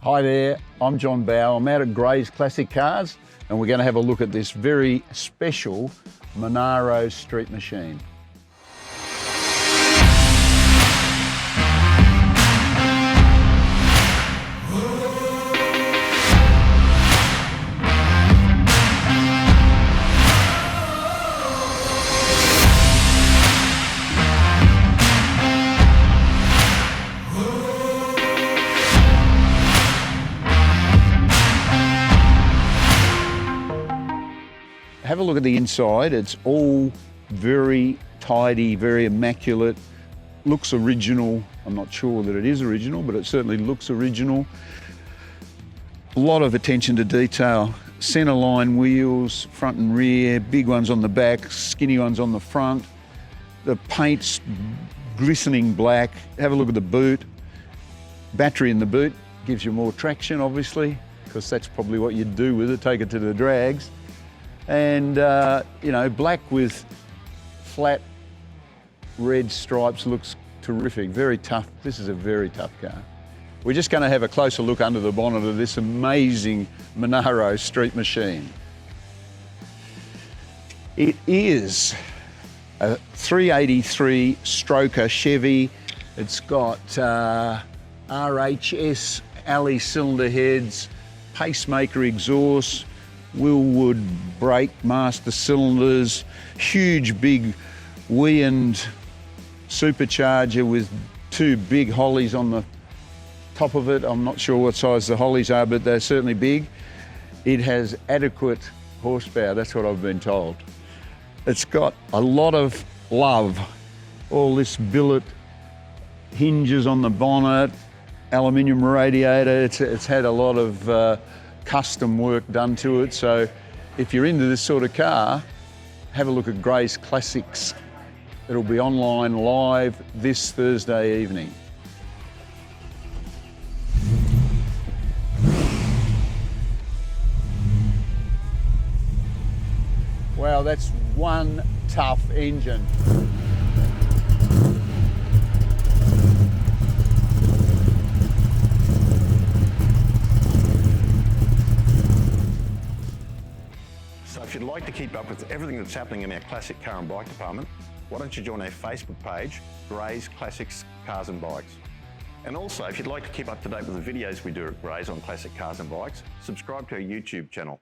Hi there, I'm John Bowe. I'm out at Gray's Classic Cars and we're going to have a look at this very special Monaro street machine. Have a look at the inside. It's all very tidy, very immaculate, looks original. I'm not sure that it is original, but it certainly looks original. A lot of attention to detail. Centre line wheels, front and rear, big ones on the back, skinny ones on the front. The paint's glistening black. Have a look at the boot. Battery in the boot gives you more traction, obviously, because that's probably what you'd do with it, take it to the drags. And, you know, black with flat red stripes looks terrific, very tough. This is a very tough car. We're just going to have a closer look under the bonnet of this amazing Monaro street machine. It is a 383 stroker Chevy. It's got RHS alley cylinder heads, pacemaker exhaust, Willwood brake master cylinders, huge big Wind supercharger with two big Hollies on the top of it. I'm not sure what size the Hollies are, but they're certainly big. It has adequate horsepower, that's what I've been told. It's got a lot of love. All this billet hinges on the bonnet, aluminium radiator. It's had a lot of custom work done to it. So if you're into this sort of car, have a look at Gray's Classics. It'll be online live this Thursday evening. Wow, that's one tough engine. So if you'd like to keep up with everything that's happening in our classic car and bike department, why don't you join our Facebook page, Gray's Classics Cars and Bikes. And also, if you'd like to keep up to date with the videos we do at Gray's on classic cars and bikes, subscribe to our YouTube channel.